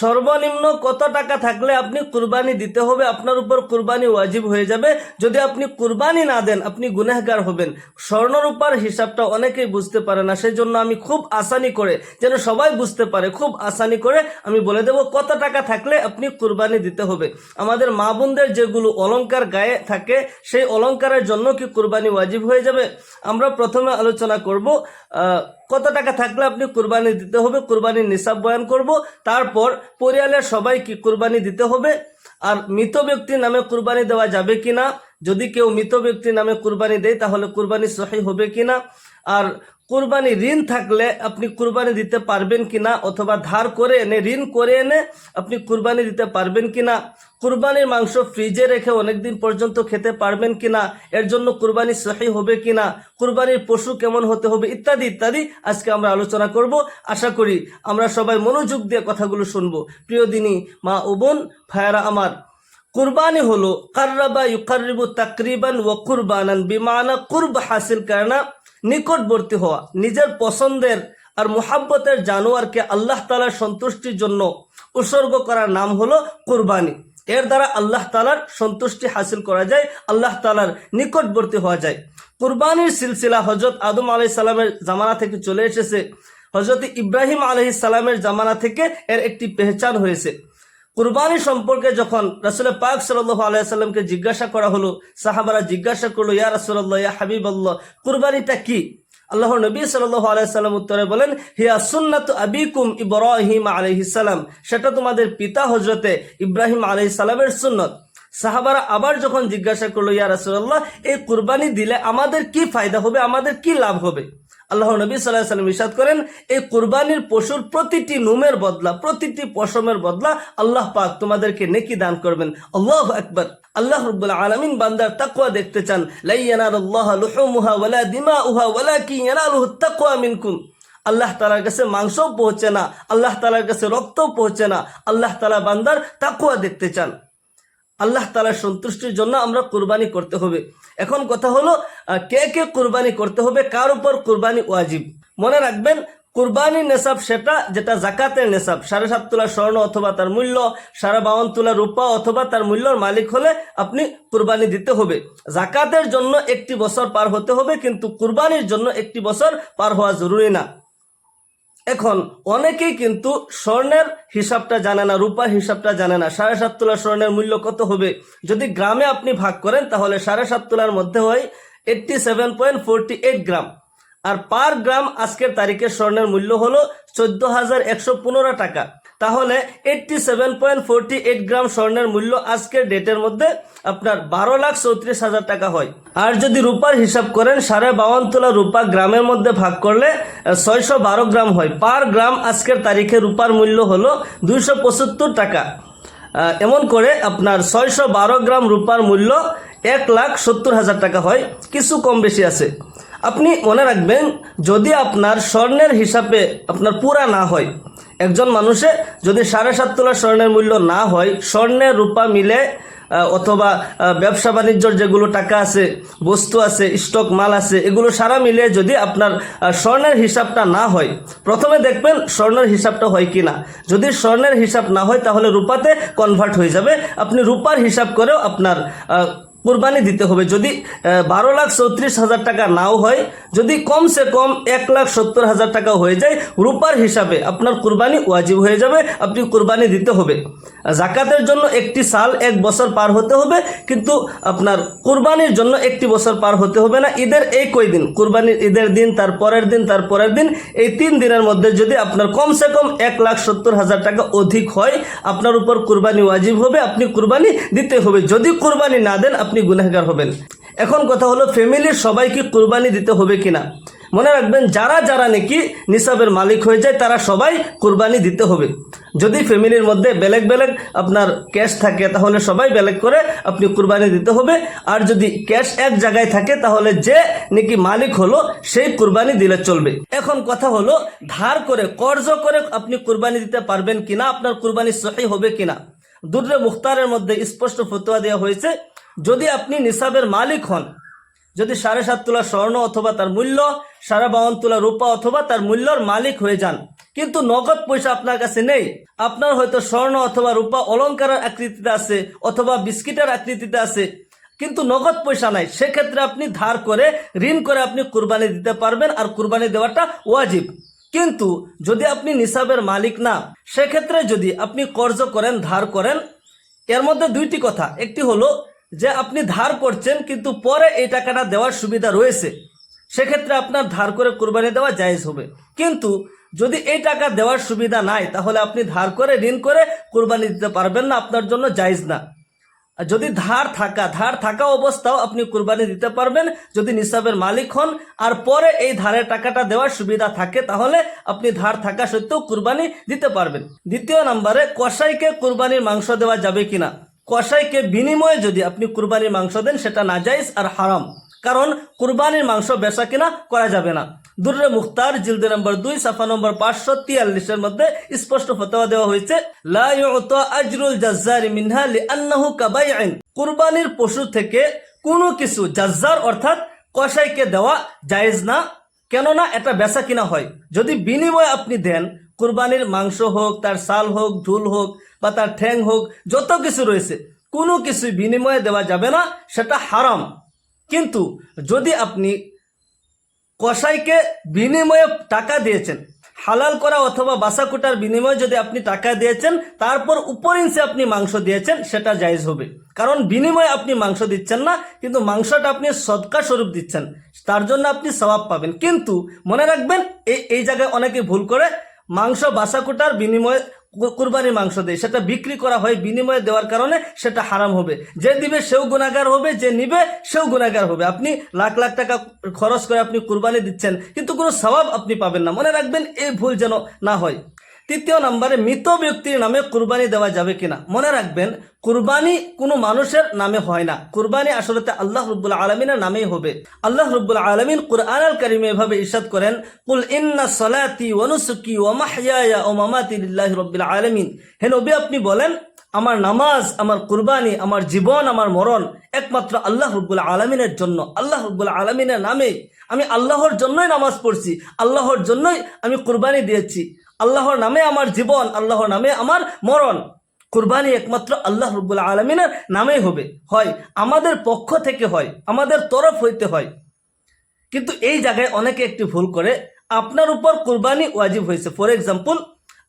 সর্বনিম্ন কত টাকা থাকলে আপনি কুরবানি দিতে হবে, আপনার উপর কুরবানি ওয়াজিব হয়ে যাবে। যদি আপনি কুরবানি না দেন আপনি গুনাহগার হবেন। স্বর্ণরূপার হিসাবটা অনেকেই বুঝতে পারে না, সেই জন্য আমি খুব আসানি করে, যেন সবাই বুঝতে পারে, খুব আসানি করে আমি বলে দেব কত টাকা থাকলে আপনি কুরবানি দিতে হবে। আমাদের মা বোনদের যেগুলো অলংকার গায়ে থাকে সেই অলংকারের জন্য কি কুরবানি ওয়াজিব হয়ে যাবে? আমরা প্রথমে আলোচনা করব কত টাকা থাকলে আপনি কুরবানি দিতে হবে, কুরবানির নিসাব বয়ান করব। তারপর পরিবারের সবাই কি কুরবানি দিতে হবে, আর মৃত ব্যক্তির নামে কুরবানি দেওয়া যাবে কিনা, যদি কেউ মৃত ব্যক্তির নামে কুরবানি দেয় তাহলে কুরবানি সহিহ হবে কিনা, আর কুরবানি ঋণ থাকলে আপনি কুরবানি দিতে পারবেন কিনা, অথবা ধার করে এনে ঋণ করে এনে আপনি কুরবানি দিতে পারবেন কিনা, কুরবানির মাংস ফ্রিজে রেখে অনেকদিন পর্যন্ত খেতে পারবেন কিনা, এর জন্য কুরবানি সহিহ হবে কিনা, কুরবানির পশু কেমন হতে হবে, ইত্যাদি ইত্যাদি আজকে আমরা আলোচনা করব। আশা করি আমরা সবাই মনোযোগ দিয়ে কথাগুলো শুনবো। প্রিয় দিনী মা ও বোন ভাইয়ারা আমার, কুরবানি হলো কাররাবা ইউকাররিবু তাকরিবান ওয়া কুরবানান, বিমানা কুরব হাসিল করনা, নিকটবর্তী হওয়া। নিজের পছন্দের আর মুহাব্বতের জানোয়ারকে আল্লাহ তাআলার সন্তুষ্টির জন্য উৎসর্গ করার নাম হলো কুরবানি। এর দ্বারা আল্লাহ তাআলার সন্তুষ্টি হাসিল করা যায়, আল্লাহ তাআলার নিকটবর্তী হওয়া যায়। কুরবানির সিলসিলা হযরত আদম আলাইহিস সালামের জামানা থেকে চলে এসেছে। হযরত ইব্রাহিম আলাইহিস সালামের জামানা থেকে এর একটি পেহচান হয়েছে। কুরবানি সম্পর্কে যখন রাসূল পাক সাল্লাল্লাহু আলাইহি ওয়াসাল্লামকে জিজ্ঞাসা করা হলো, সাহাবারা জিজ্ঞাসা করলো, ইয়া রাসূলুল্লাহ, ইয়া হাবিবাল্লাহ, কুরবানিটা কি? আল্লাহর নবী সাল্লাল্লাহু আলাইহি ওয়াসাল্লাম উত্তরে বলেন, হিয়া সুন্নাতু আবিকুম ইব্রাহিম আলাইহিস সালাম, সেটা তোমাদের পিতা হযরতে ইব্রাহিম আলাইহিস সালামের সুন্নত। সাহাবারা আবার যখন জিজ্ঞাসা করলো, ইয়া রাসূলুল্লাহ, এই কুরবানি দিলে আমাদের কি ফায়দা হবে, আমাদের কি লাভ হবে? আল্লাহ নবী সাল্লাল্লাহু আলাইহি ওয়াসাল্লাম ইরশাদ করেন, এই কুরবানির পশুর প্রতিটি নুমের বদলা, প্রতিটি পশমের বদলা আল্লাহ পাক তোমাদেরকে নেকি দান করবেন। আল্লাহু আকবার। আল্লাহ রাব্বুল আলামিন বান্দার তাকওয়া দেখতে চান। লা ইয়ানালুল্লাহু লুহুমুহা ওয়ালা দিমাউহা ওয়ালাকিন ইয়ানালুহুত তাকওয়া মিনকুম। আল্লাহ তাআলার কাছে মাংসও পৌঁছে না, আল্লাহ তাআলার কাছে রক্তও পৌঁছে না, আল্লাহ তাআলা বান্দার তাকওয়া দেখতে চান। আল্লাহ তাআলার সন্তুষ্টির জন্য আমরা কুরবানি করতে হবে। এখন কথা হলো, কে কে কুরবানি করতে হবে, কার উপর কুরবানি ওয়াজিব? মনে রাখবেন, কুরবানির নেসাব সেটা যেটা জাকাতের নেসাব, 7.5 তোলা স্বর্ণ অথবা তার মূল্য, 52.5 তোলা রূপা অথবা তার মূল্যর মালিক হলে আপনি কুরবানি দিতে হবে। জাকাতের জন্য 1 বছর পার হতে হবে, কিন্তু কুরবানির জন্য 1 বছর পার হওয়া জরুরি না। এখন অনেকেই কিন্তু স্বর্ণের হিসাবটা জানে না, রূপার হিসাবটা জানে না। 7.5 তোলা স্বর্ণের মূল্য কত হবে? যদি গ্রামে আপনি ভাগ করেন তাহলে 7.5 তোলার মধ্যে হয় 87.48 গ্রাম, আর পার গ্রাম আজকের তারিখে স্বর্ণের মূল্য হলো 14,115 টাকা। তাহলে 87.48 গ্রাম স্বর্ণের মূল্য আজকের ডেটের মধ্যে আপনার 12,34,000 টাকা হয়। আর যদি রূপার হিসাব করেন, 52.5 তোলা রূপা গ্রামের মধ্যে ভাগ করলে 612 গ্রাম হয়। পার গ্রাম আজকের তারিখে রূপার মূল্য হলো 275 টাকা। এমন করে আপনার 612 গ্রাম রূপার মূল্য 1,70,000 টাকা হয়, কিছু কম বেশি আছে। আপনি মনে রাখবেন, যদি আপনার স্বর্ণের হিসাবে আপনার পুরা না হয়, একজন মানুষে যদি 7.5 তোলা স্বর্ণের মূল্য না হয়, স্বর্ণের রূপা মিলে অথবা ব্যবসা বাণিজ্যর যেগুলো টাকা আছে, বস্তু আছে, স্টক মাল আছে, এগুলো সারা মিলে যদি আপনার স্বর্ণের হিসাবটা না হয়, প্রথমে দেখবেন স্বর্ণের হিসাবটা হয় কি না। যদি স্বর্ণের হিসাব না হয় তাহলে রূপাতে কনভার্ট হয়ে যাবে। আপনি রূপার হিসাব করেও আপনার কুরবানি দিতে হবে। যদি 12,34,000 টাকা নাও হয়, যদি কমসে কম 1,70,000 টাকা হয়ে যায়, রূপার হিসাবে আপনার কুরবানি ওয়াজিব হয়ে যাবে, আপনি কুরবানি দিতে হবে। জাকাতের জন্য 1 সাল 1 বছর পার হতে হবে, কিন্তু আপনার কুরবানির জন্য 1 বছর পার হতে হবে না। ঈদের এই কয়দিন, কুরবানির ঈদের দিন, তার পরের দিন, তার পরের দিন, এই 3 দিনের মধ্যে যদি আপনার কমসে কম 1,70,000 টাকা অধিক হয়, আপনার উপর কুরবানি ওয়াজিব হবে, আপনি কুরবানি দিতে হবে। যদি কুরবানি না দেন আপনি গুনাহগার হবেন। এখন কথা হলো, ফ্যামিলির সবাইকে কুরবানি দিতে হবে কিনা? মনে রাখবেন, যারা যারা নাকি নিসাবের মালিক হয়ে যায় তারা সবাই কুরবানি দিতে হবে। যদি ফ্যামিলির মধ্যে বেলেগ বেলেগ আপনার ক্যাশ থাকে তাহলে সবাই বেলেগ করে আপনি কুরবানি দিতে হবে। আর যদি ক্যাশ এক জায়গায় থাকে তাহলে যে নাকি মালিক হলো সেই কুরবানি দিলে চলবে। এখন কথা হলো, ধার করে, কর্জ করে আপনি কুরবানি দিতে পারবেন কিনা, আপনার কুরবানি সহিহ হবে কিনা? দুররে মুখতারের মধ্যে স্পষ্ট ফতোয়া দেওয়া হয়েছে, যদি আপনি নিসাবের মালিক হন, যদি 7.5 তোলা স্বর্ণ অথবা তার মূল্য, 52.5 তোলা রূপা অথবা তার মূল্যর মালিক হয়ে যান, কিন্তু নগদ পয়সা আপনার কাছে নেই। আপনার হয়তো স্বর্ণ অথবা রূপা অলংকারের আকৃতিতে আছে অথবা বিস্কিটের আকৃতিতে আছে, কিন্তু নগদ পয়সা নাই। সেক্ষেত্রে আপনি ধার করে, ঋণ করে আপনি কুরবানি দিতে পারবেন, আর কুরবানি দেওয়াটা ওয়াজিব। কিন্তু যদি আপনি নিসাবের মালিক না, সেক্ষেত্রে যদি আপনি কর্জ করেন, ধার করেন, এর মধ্যে দুইটি কথা। একটি হলো যে আপনি ধার করছেন কিন্তু পরে এই টাকাটা দেওয়ার সুবিধা রয়েছে, সেক্ষেত্রে আপনার ধার করে কুরবানি দেওয়া জায়েজ হবে। কিন্তু যদি এই টাকা দেওয়ার সুবিধা নাই, তাহলে আপনি ধার করে, ঋণ করে কুরবানি দিতে পারবেন না, আপনার জন্য জায়েজ না। আর যদি ধার থাকা অবস্থাও আপনি কুরবানি দিতে পারবেন যদি নিসাবের মালিক হন, আর পরে এই ধারের টাকাটা দেওয়ার সুবিধা থাকে, তাহলে আপনি ধার থাকা সত্ত্বেও কুরবানি দিতে পারবেন। দ্বিতীয় নম্বরে, কসাইকে কুরবানির মাংস দেওয়া যাবে কিনা। কসাইকে বিনিময়ে যদি আপনি কুরবানির মাংস দেন, সেটা নাজায়েজ আর হারাম, কারণ কুরবানির মাংস বেচা কিনা করা যাবে না। দুররে মুখতার জিলদ নম্বর 2 সাফা নম্বর 543 এর মধ্যে স্পষ্ট ফতোয়া দেওয়া হয়েছে, লা ইউতা আজরুল জাজ্জারি মিনহা লিআন্নাহু কাবাইইন। কুরবানির পশু থেকে কোনো কিছু জাজ্জার অর্থাৎ কসাইকে দেওয়া জায়েজ না, কেননা এটা বেচা কিনা হয়। যদি বিনিময়ে আপনি দেন, কুরবানির মাংস হোক, তার সাল হোক, ঝুল হোক বা তার ঠ্যাং হোক, যত কিছু রয়েছে কোনো কিছু বিনিময়ে দেওয়া যাবে না, সেটা হারাম। কিন্তু যদি আপনি কসাইকে বিনিময়ে টাকা দিয়েছেন, হালাল করা অথবা বাসাকুটার বিনিময়ে যদি আপনি টাকা দিয়েছেন, তারপর উপরিঞ্চে আপনি মাংস দিয়েছেন, সেটা জায়েজ হবে। কারণ বিনিময়ে আপনি মাংস দিচ্ছেন না, কিন্তু মাংসটা আপনি সদকা স্বরূপ দিচ্ছেন, তার জন্য আপনি সওয়াব পাবেন। কিন্তু মনে রাখবেন, এই জায়গায় অনেকে ভুল করে মাংস বাসাকুটার বিনিময়ে কুরবানির মাংস দেয়, সেটা বিক্রি করা হয় বিনিময়ে দেওয়ার কারণে, সেটা হারাম হবে। যে দিবে সেও গুনাহগার হবে, যে নিবে সেও গুনাহগার হবে। আপনি লাখ লাখ টাকা খরচ করে আপনি কুরবানি দিচ্ছেন, কিন্তু কোনো সওয়াব আপনি পাবেন না। মনে রাখবেন, এই ভুল যেন না হয়। তৃতীয় নম্বরে, মৃত ব্যক্তির নামে কুরবানি দেওয়া যাবে কিনা। মনে রাখবেন, কুরবানি কোনো মানুষের নামে হয় না, কুরবানি আসলে আল্লাহ রাব্বুল আলামিনের নামেই হবে। আল্লাহ রাব্বুল আলামিন কুরআনুল কারীমে এভাবে ইরশাদ করেন, কুল ইন্না সলাতি ওয়া নুসুকি ওয়া মাহইয়ায়া ওয়া মামাতি লিল্লাহি রাব্বিল আলামিন। হে নবী, আপনি বলেন, আমার নামাজ, আমার কুরবানি, আমার জীবন, আমার মরণ একমাত্র আল্লাহ রাব্বুল আলামিনের জন্য, আল্লাহ রাব্বুল আলামিনের নামে। আমি আল্লাহর জন্যই নামাজ পড়ছি, আল্লাহর জন্যই আমি কুরবানি দিয়েছি, আল্লাহর নামে আমার জীবন, আল্লাহর নামে আমার মরণ। কুরবানি একমাত্র আল্লাহ রাব্বুল আলামিনের নামেই হবে, হয় আমাদের পক্ষ থেকে হয়, আমাদের তরফ হইতে হয়। কিন্তু এই জায়গায় অনেকে একটি ভুল করে, আপনার উপর কুরবানি ওয়াজিব হয়েছে। ফর এক্সাম্পল,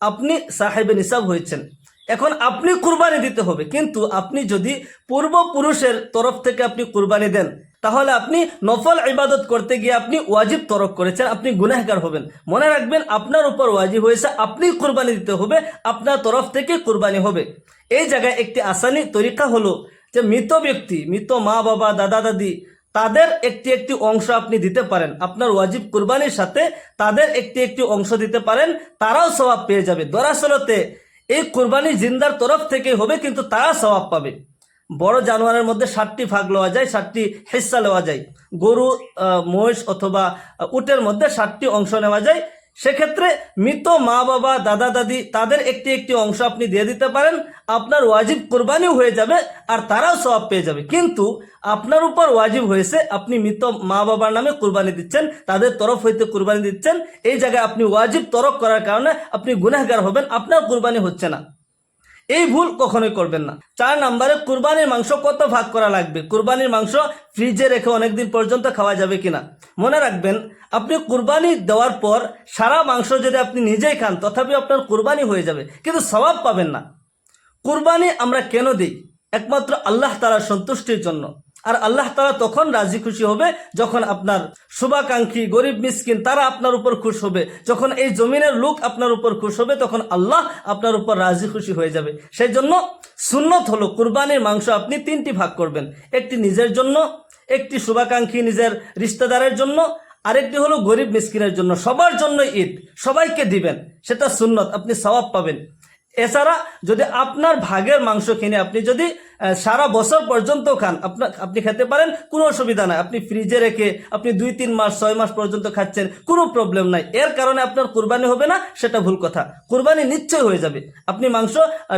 আপনি সাহেবে নিসাব হয়েছেন, এখন আপনি কুরবানি দিতে হবে, কিন্তু আপনি যদি পূর্বপুরুষের তরফ থেকে আপনি কুরবানি দেন, তাহলে আপনি নফল ইবাদত করতে গিয়ে আপনি ওয়াজিব তরক করেছেন, আপনি গুনাহগার হবেন। মনে রাখবেন, আপনার উপর ওয়াজিব হয়েছে, আপনি কুরবানি দিতে হবে, আপনার তরফ থেকে কুরবানি হবে। এই জায়গায় একটি আসানি তরিকা হলো যে মৃত ব্যক্তি, মৃত মা বাবা, দাদা দাদি, তাদের একটি একটি অংশ আপনি দিতে পারেন, আপনার ওয়াজিব কুরবানির সাথে তাদের একটি একটি অংশ দিতে পারেন, তারাও সওয়াব পেয়ে যাবে। দরাসলতে এই কুরবানি জিন্দার তরফ থেকে হবে, কিন্তু তারা সওয়াব পাবে। বড় জানোয়ারের মধ্যে 7টি ভাগ লওয়া যায়, 7টি হিস্সা লওয়া যায়। গরু, মহিষ অথবা উটের মধ্যে 7টি অংশ নেওয়া যায়। সেক্ষেত্রে মৃত মা বাবা, দাদা দাদি, তাদের একটি একটি অংশ আপনি দিয়ে দিতে পারেন, আপনার ওয়াজিব কুরবানিও হয়ে যাবে, আর তারাও সওয়াব পেয়ে যাবে। কিন্তু আপনার উপর ওয়াজিব হয়েছে, আপনি মৃত মা বাবার নামে কুরবানি দিচ্ছেন, তাদের তরফ হইতে কুরবানি দিচ্ছেন, এই জায়গায় আপনি ওয়াজিব তরক করার কারণে আপনি গুনাহগার হবেন, আপনার কুরবানি হচ্ছে না। এই ভুল কখনোই করবেন না। 4 নম্বরে, কুরবানির মাংস কত ভাগ করা লাগবে। কুরবানির মাংস ফ্রিজে রেখে অনেকদিন পর্যন্ত খাওয়া যাবে কিনা। মনে রাখবেন, আপনি কুরবানি দেওয়ার পর সারা মাংস যদি আপনি নিজেই খান, তথাপি আপনার কুরবানি হয়ে যাবে, কিন্তু সওয়াব পাবেন না। কুরবানি আমরা কেন দিই? একমাত্র আল্লাহ তাআলার সন্তুষ্টির জন্য। আর আল্লাহ তাআলা তখন রাজি খুশি হবে যখন আপনার শুভাকাঙ্ক্ষী, গরিব মিসকিন তারা আপনার উপর খুশ হবে, যখন এই জমিনের লোক আপনার উপর খুশ হবে, তখন আল্লাহ আপনার উপর রাজি খুশি হয়ে যাবে। সেই জন্য সুন্নত হলো কুরবানির মাংস আপনি 3টি ভাগ করবেন, একটি নিজের জন্য, একটি শুভাকাঙ্ক্ষী নিজের রিশতেদারের জন্য, আরেকটি হলো গরিব মিসকিনের জন্য। সবার জন্য ঈদ, সবাইকে দিবেন, সেটা সুন্নত, আপনি সওয়াব পাবেন। এছাড়া যদি আপনার ভাগের মাংস কিনে আপনি যদি সারা বছর পর্যন্ত খান, আপনি খেতে পারেন, কোনো অসুবিধা নাই। আপনি ফ্রিজে রেখে আপনি 2-3 মাস 6 মাস পর্যন্ত খাচ্ছেন, কোনো প্রবলেম নাই। এর কারণে আপনার কুরবানি হবে না, সেটা ভুল কথা। কুরবানি নিশ্চয় হয়ে যাবে, আপনি মাংস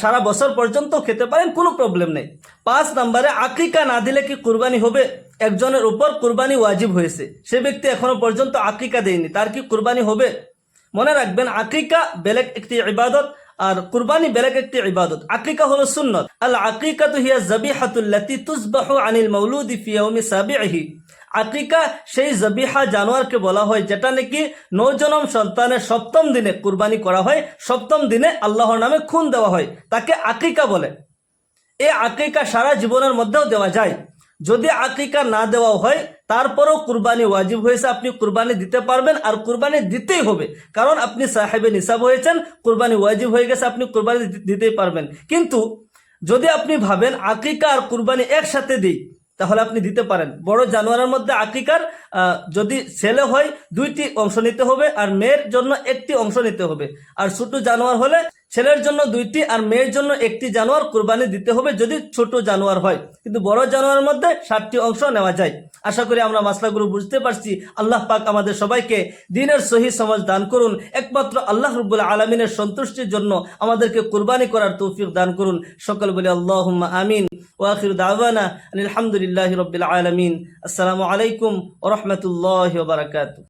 সারা বছর পর্যন্ত খেতে পারেন, কোনো প্রবলেম নেই। 5 নম্বরে, আকিকা না দিলে কি কুরবানি হবে। একজনের উপর কুরবানি ওয়াজিব হয়েছে, সে ব্যক্তি এখনো পর্যন্ত আকিকা দেয়নি, তার কি কুরবানি হবে? মনে রাখবেন, আকিকা বেলেগ একটি ইবাদত আর কুরবানি বেলেগ একটি ইবাদত। আকিকা হলো সুন্নত। আল আকিকাতু হিয়া যাবিহাতুল্লাতী তুযবাহু আনিল মাউলুদি ফি ইয়াউমি সাবিহি। আকিকা সেই যাবিহা জানোয়ারকে বলা হয় যেটা নাকি নবজন্ম সন্তানের সপ্তম দিনে কুরবানি করা হয়, সপ্তম দিনে আল্লাহর নামে খুন দেওয়া হয়, তাকে আকিকা বলে। এই আকিকা সারা জীবনের মধ্যেও দেওয়া যায়। যদি আকিকা না দেওয়া হয় তারপরেও কুরবানি ওয়াজিব হয়েছে, আপনি কুরবানি দিতে পারবেন, আর কুরবানি দিতেই হবে, কারণ আপনি সাহেবে নিসাব হয়েছেন, কুরবানি ওয়াজিব হয়ে গেছে, আপনি কুরবানি দিতেই পারবেন। কিন্তু যদি আপনি ভাবেন আকিকা আর কুরবানি একসাথে দিই, তাহলে আপনি দিতে পারেন। বড় জানোয়ারের মধ্যে আকিকার যদি ছেলে হয় 2টি অংশ নিতে হবে, আর মেয়ের জন্য 1টি অংশ নিতে হবে। আর ছোট জানোয়ার হলে ছেলের জন্য 2টি আর মেয়ের জন্য 1টি জানোয়ার কুরবানি দিতে হবে যদি ছোট জানোয়ার হয়। কিন্তু বড় জানোয়ারের মধ্যে 7টি অংশ নেওয়া যায়। আশা করি আমরা মাসলাগুলো বুঝতে পারছি। আল্লাহ পাক আমাদের সবাইকে দ্বীনের সহি সমাজ দান করুন। একমাত্র আল্লাহ রাব্বুল আলামিনের সন্তুষ্টির জন্য আমাদেরকে কুরবানি করার তৌফিক দান করুন। সকল বলি আল্লাহুম্মা আমিন। ওয়া আখিরু দাওয়ানা আলহামদুলিল্লাহি রাব্বিল আলামিন। আসসালামু আলাইকুম ওয়া রাহমাতুল্লাহি ওয়া বারাকাতুহু।